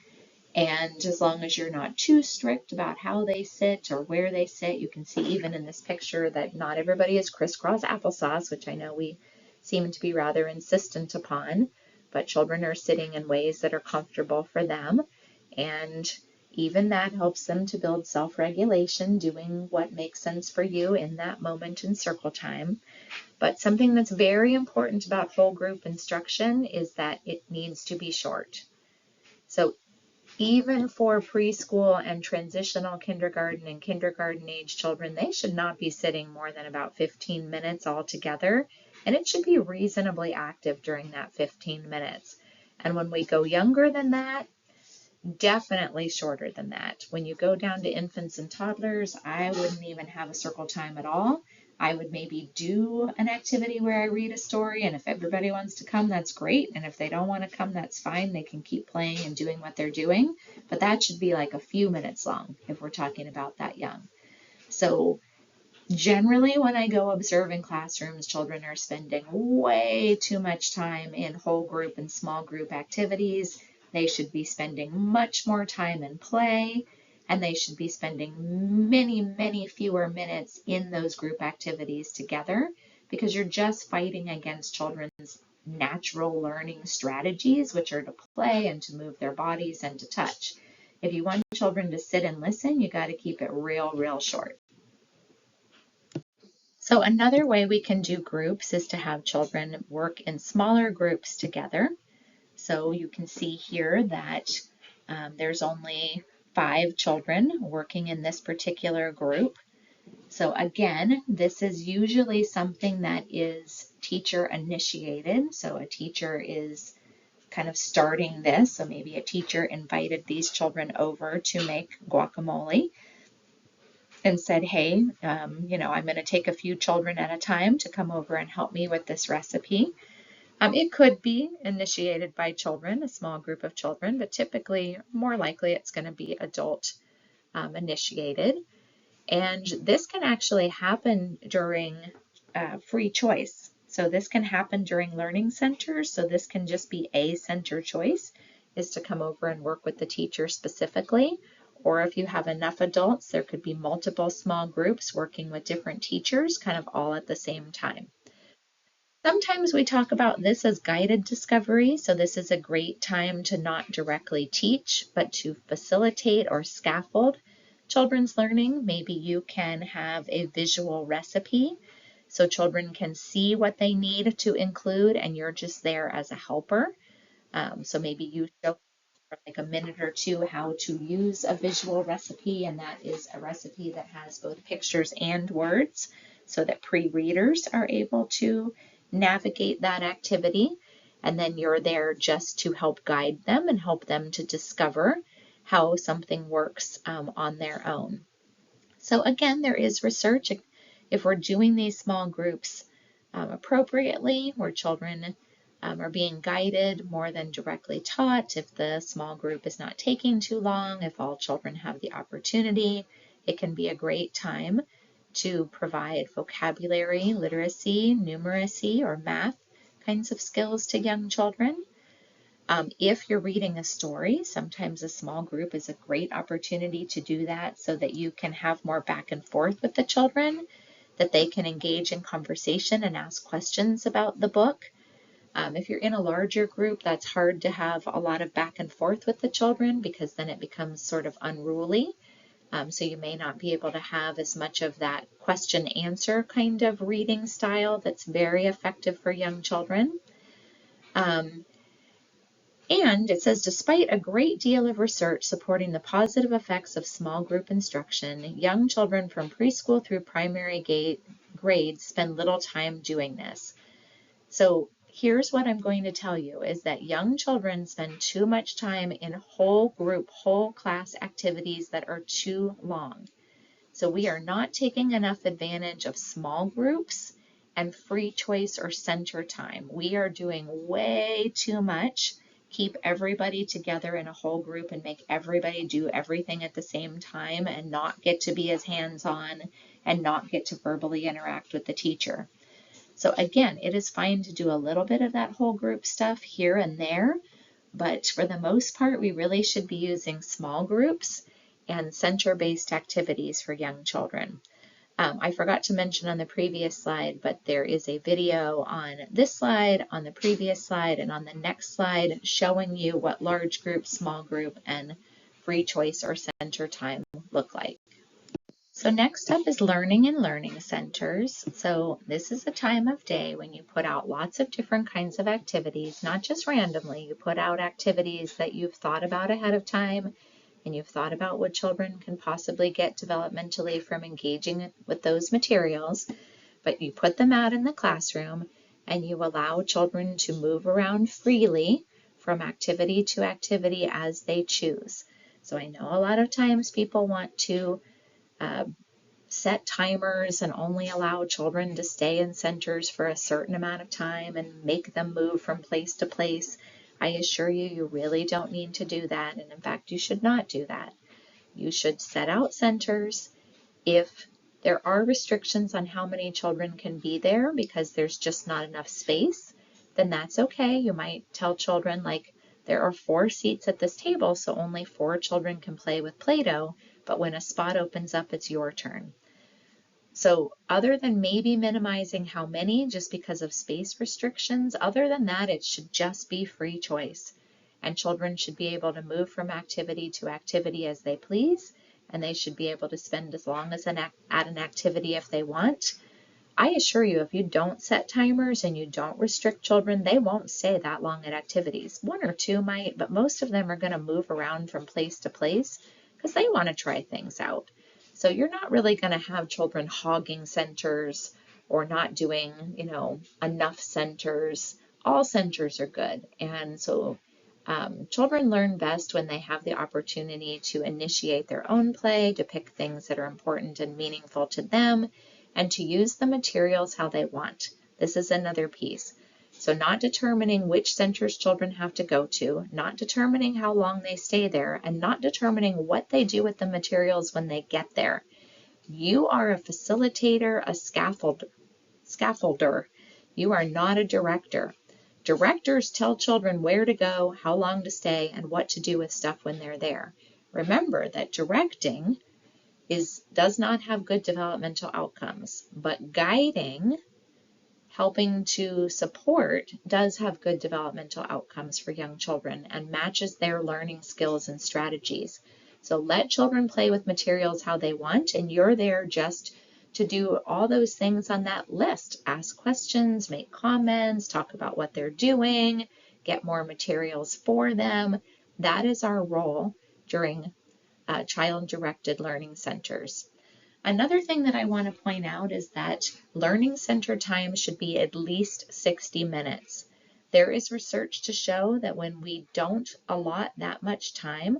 And as long as you're not too strict about how they sit or where they sit, you can see even in this picture that not everybody is crisscross applesauce, which I know we seem to be rather insistent upon, but children are sitting in ways that are comfortable for them. And even that helps them to build self-regulation, doing what makes sense for you in that moment in circle time. But something that's very important about whole group instruction is that it needs to be short. So even for preschool and transitional kindergarten and kindergarten age children, they should not be sitting more than about 15 minutes altogether, and it should be reasonably active during that 15 minutes. And when we go younger than that, definitely shorter than that. When you go down to infants and toddlers, I wouldn't even have a circle time at all. I would maybe do an activity where I read a story, and if everybody wants to come, that's great. And if they don't want to come, that's fine. They can keep playing and doing what they're doing. But that should be like a few minutes long if we're talking about that young. So generally, when I go observe in classrooms, children are spending way too much time in whole group and small group activities. They should be spending much more time in play, and they should be spending many, many fewer minutes in those group activities together, because you're just fighting against children's natural learning strategies, which are to play and to move their bodies and to touch. If you want children to sit and listen, you got to keep it real, real short. So another way we can do groups is to have children work in smaller groups together. So you can see here that there's only 5 children working in this particular group. So again, this is usually something that is teacher initiated. So a teacher is kind of starting this. So maybe a teacher invited these children over to make guacamole and said, hey, I'm going to take a few children at a time to come over and help me with this recipe. It could be initiated by children, a small group of children, but typically, more likely, it's going to be adult initiated. And this can actually happen during free choice. So this can happen during learning centers. So this can just be a center choice, is to come over and work with the teacher specifically. Or if you have enough adults, there could be multiple small groups working with different teachers, kind of all at the same time. Sometimes we talk about this as guided discovery. So this is a great time to not directly teach, but to facilitate or scaffold children's learning. Maybe you can have a visual recipe so children can see what they need to include, and you're just there as a helper. So maybe you show for like a minute or two how to use a visual recipe, and that is a recipe that has both pictures and words so that pre-readers are able to navigate that activity. And then you're there just to help guide them and help them to discover how something works on their own. So again, there is research. If we're doing these small groups appropriately, where children are being guided more than directly taught, if the small group is not taking too long, if all children have the opportunity, it can be a great time to provide vocabulary, literacy, numeracy, or math kinds of skills to young children. If you're reading a story, sometimes a small group is a great opportunity to do that so that you can have more back and forth with the children, that they can engage in conversation and ask questions about the book. If you're in a larger group, that's hard to have a lot of back and forth with the children because then it becomes sort of unruly. So you may not be able to have as much of that question-answer kind of reading style that's very effective for young children. And it says, despite a great deal of research supporting the positive effects of small group instruction, young children from preschool through primary grades spend little time doing this. So here's what I'm going to tell you is that young children spend too much time in whole group, whole class activities that are too long. So we are not taking enough advantage of small groups and free choice or center time. We are doing way too much. Keep everybody together in a whole group and make everybody do everything at the same time and not get to be as hands-on and not get to verbally interact with the teacher. So again, it is fine to do a little bit of that whole group stuff here and there, but for the most part, we really should be using small groups and center-based activities for young children. I forgot to mention on the previous slide, but there is a video on this slide, on the previous slide, and on the next slide showing you what large group, small group, and free choice or center time look like. So next up is learning and learning centers. So this is a time of day when you put out lots of different kinds of activities, not just randomly. You put out activities that you've thought about ahead of time, and you've thought about what children can possibly get developmentally from engaging with those materials, but you put them out in the classroom and you allow children to move around freely from activity to activity as they choose. So I know a lot of times people want to set timers and only allow children to stay in centers for a certain amount of time and make them move from place to place. I assure you, you really don't need to do that. And in fact, you should not do that. You should set out centers. If there are restrictions on how many children can be there because there's just not enough space, then that's okay. You might tell children, like, there are 4 seats at this table, so only 4 children can play with Play-Doh, but when a spot opens up, it's your turn. So other than maybe minimizing how many just because of space restrictions, other than that, it should just be free choice. And children should be able to move from activity to activity as they please, and they should be able to spend as long as at an activity if they want. I assure you, if you don't set timers and you don't restrict children, they won't stay that long at activities. 1 or 2 might, but most of them are going to move around from place to place because they want to try things out. So you're not really going to have children hogging centers or not doing, enough centers. All centers are good. And so children learn best when they have the opportunity to initiate their own play, to pick things that are important and meaningful to them, and to use the materials how they want. This is another piece. So not determining which centers children have to go to, not determining how long they stay there, and not determining what they do with the materials when they get there. You are a facilitator, a scaffolder. You are not a director. Directors tell children where to go, how long to stay, and what to do with stuff when they're there. Remember that directing does not have good developmental outcomes, but guiding, helping to support, does have good developmental outcomes for young children and matches their learning skills and strategies. So let children play with materials how they want, and you're there just to do all those things on that list. Ask questions, make comments, talk about what they're doing, get more materials for them. That is our role during child-directed learning centers. Another thing that I want to point out is that learning center time should be at least 60 minutes. There is research to show that when we don't allot that much time,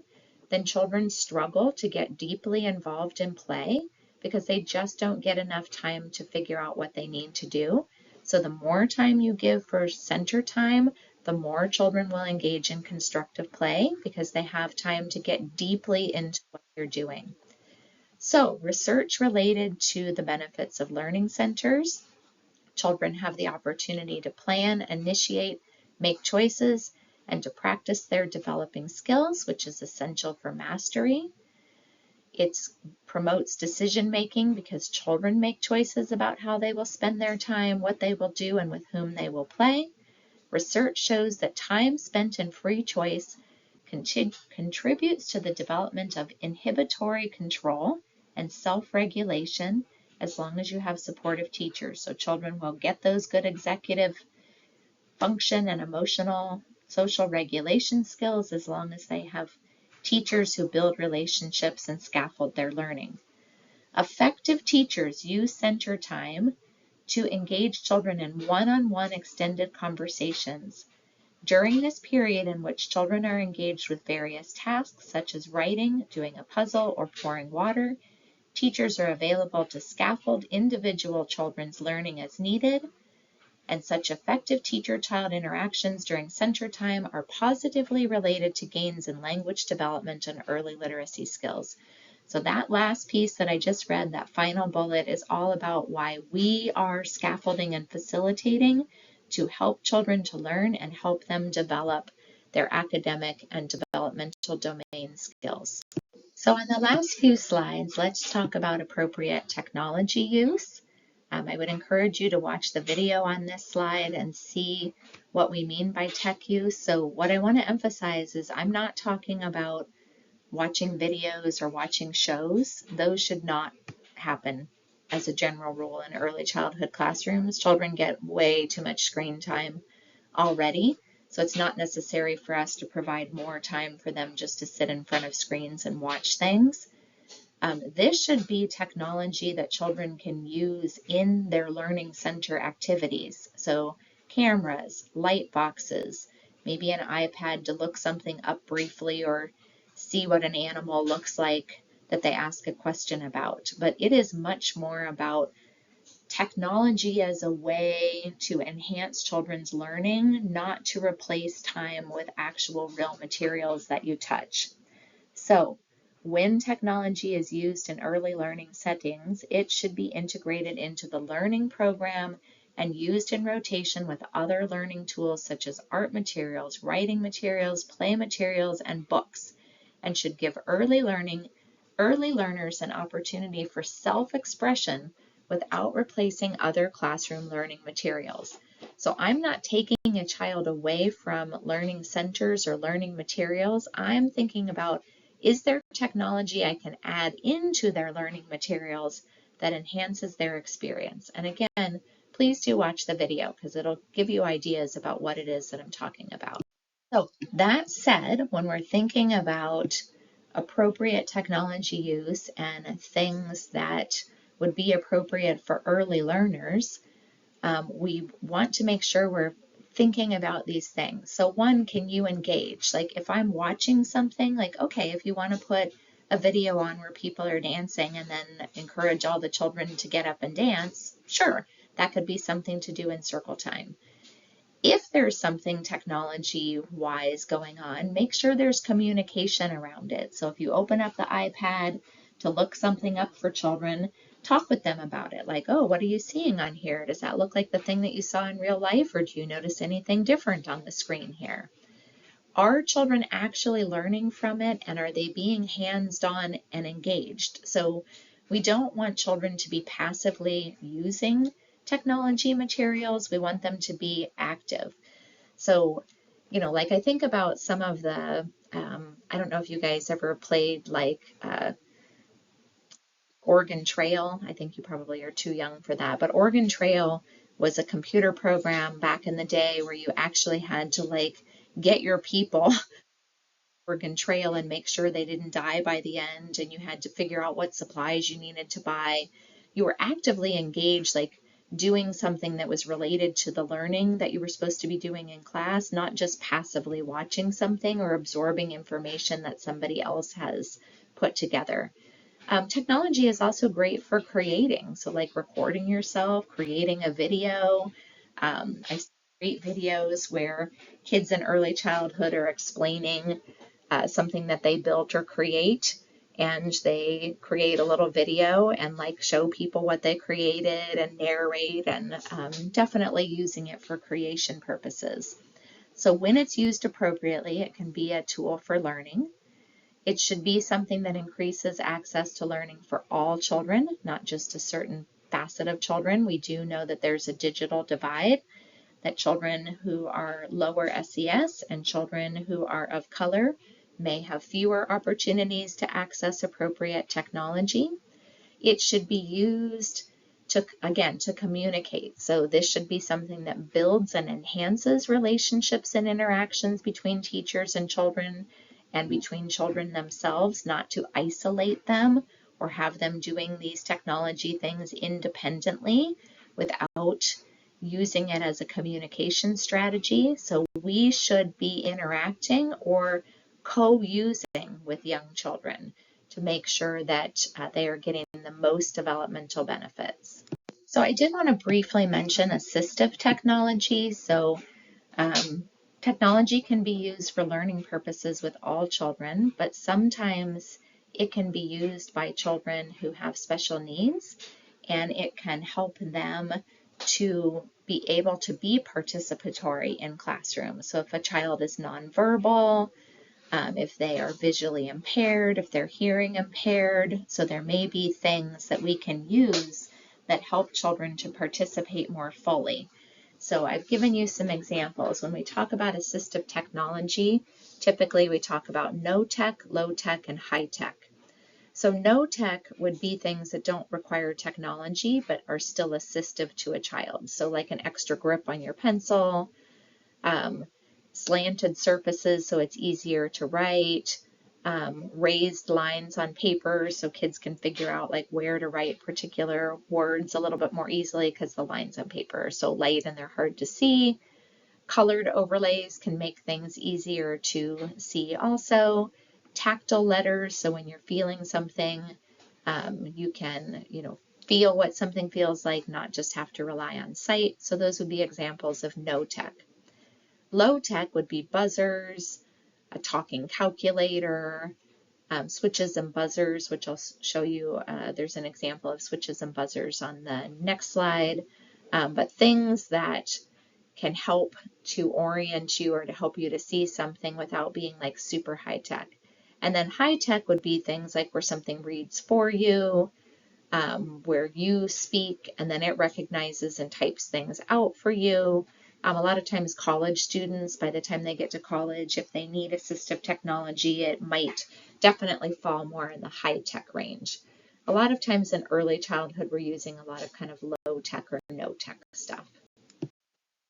then children struggle to get deeply involved in play because they just don't get enough time to figure out what they need to do. So the more time you give for center time, the more children will engage in constructive play because they have time to get deeply into what they're doing. So research related to the benefits of learning centers. Children have the opportunity to plan, initiate, make choices, and to practice their developing skills, which is essential for mastery. It promotes decision making because children make choices about how they will spend their time, what they will do, and with whom they will play. Research shows that time spent in free choice contributes to the development of inhibitory control and self-regulation as long as you have supportive teachers. So children will get those good executive function and emotional social regulation skills as long as they have teachers who build relationships and scaffold their learning. Effective teachers use center time to engage children in one-on-one extended conversations. During this period in which children are engaged with various tasks such as writing, doing a puzzle, or pouring water, teachers are available to scaffold individual children's learning as needed, and such effective teacher-child interactions during center time are positively related to gains in language development and early literacy skills. So that last piece that I just read, that final bullet, is all about why we are scaffolding and facilitating to help children to learn and help them develop their academic and developmental domain skills. So on the last few slides, let's talk about appropriate technology use. I would encourage you to watch the video on this slide and see what we mean by tech use. So what I want to emphasize is I'm not talking about watching videos or watching shows. Those should not happen as a general rule in early childhood classrooms. Children get way too much screen time already, so it's not necessary for us to provide more time for them just to sit in front of screens and watch things. This should be technology that children can use in their learning center activities. So cameras, light boxes, maybe an iPad to look something up briefly or see what an animal looks like that they ask a question about. But it is much more about technology as a way to enhance children's learning, not to replace time with actual real materials that you touch. So when technology is used in early learning settings, it should be integrated into the learning program and used in rotation with other learning tools such as art materials, writing materials, play materials, and books, and should give early learners an opportunity for self-expression without replacing other classroom learning materials. So I'm not taking a child away from learning centers or learning materials. I'm thinking about, is there technology I can add into their learning materials that enhances their experience? And again, please do watch the video because it'll give you ideas about what it is that I'm talking about. So that said, when we're thinking about appropriate technology use and things that would be appropriate for early learners, we want to make sure we're thinking about these things. So one, can you engage? Like if I'm watching something, like, okay, if you want to put a video on where people are dancing and then encourage all the children to get up and dance, sure, that could be something to do in circle time. If there's something technology-wise going on, make sure there's communication around it. So if you open up the iPad to look something up for children, talk with them about it. Like, oh, what are you seeing on here? Does that look like the thing that you saw in real life, or do you notice anything different on the screen here? Are children actually learning from it, and are they being hands-on and engaged? So we don't want children to be passively using technology materials. We want them to be active. So, like I think about some of the, I don't know if you guys ever played like Oregon Trail. I think you probably are too young for that, but Oregon Trail was a computer program back in the day where you actually had to like get your people Oregon Trail and make sure they didn't die by the end, and you had to figure out what supplies you needed to buy. You were actively engaged, like doing something that was related to the learning that you were supposed to be doing in class, not just passively watching something or absorbing information that somebody else has put together. Technology is also great for creating, so like recording yourself, creating a video, I see great videos where kids in early childhood are explaining something that they built or create, and they create a little video and like show people what they created and narrate, and definitely using it for creation purposes. So when it's used appropriately, it can be a tool for learning. It should be something that increases access to learning for all children, not just a certain facet of children. We do know that there's a digital divide, that children who are lower SES and children who are of color may have fewer opportunities to access appropriate technology. It should be used to, again, to communicate. So this should be something that builds and enhances relationships and interactions between teachers and children, and between children themselves, not to isolate them or have them doing these technology things independently without using it as a communication strategy. So we should be interacting or co-using with young children to make sure that they are getting the most developmental benefits. So I did want to briefly mention assistive technology. So technology can be used for learning purposes with all children, but sometimes it can be used by children who have special needs, and it can help them to be able to be participatory in classrooms. So if a child is nonverbal, if they are visually impaired, if they're hearing impaired, so there may be things that we can use that help children to participate more fully. So I've given you some examples. When we talk about assistive technology, typically we talk about no tech, low tech, and high tech. So no tech would be things that don't require technology but are still assistive to a child. So like an extra grip on your pencil, slanted surfaces so it's easier to write, raised lines on paper so kids can figure out like where to write particular words a little bit more easily because the lines on paper are so light and they're hard to see. Colored overlays can make things easier to see also. Tactile letters, so when you're feeling something, you can, feel what something feels like, not just have to rely on sight. So those would be examples of no tech. Low tech would be buzzers, a talking calculator, switches and buzzers, which I'll show you. There's an example of switches and buzzers on the next slide. But things that can help to orient you or to help you to see something without being like super high tech. And then high tech would be things like where something reads for you, where you speak and then it recognizes and types things out for you. A lot of times college students, by the time they get to college, if they need assistive technology, it might definitely fall more in the high tech range. A lot of times in early childhood, we're using a lot of kind of low tech or no tech stuff.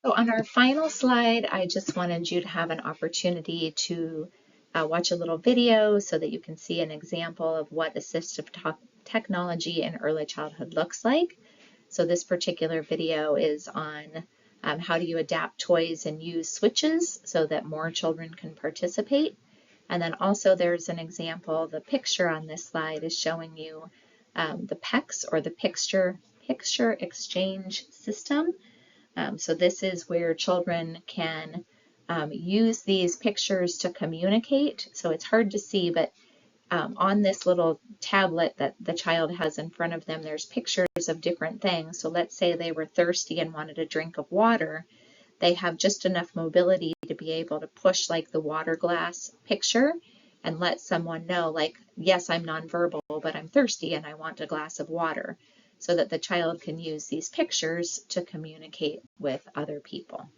So on our final slide, I just wanted you to have an opportunity to watch a little video so that you can see an example of what assistive technology in early childhood looks like. So this particular video is on how do you adapt toys and use switches so that more children can participate. And then also there's an example, the picture on this slide is showing you the PEX, or the picture exchange system. So this is where children can use these pictures to communicate. So it's hard to see, but on this little tablet that the child has in front of them, there's pictures of different things. So let's say they were thirsty and wanted a drink of water. They have just enough mobility to be able to push like the water glass picture and let someone know, like, yes, I'm nonverbal, but I'm thirsty and I want a glass of water, so that the child can use these pictures to communicate with other people.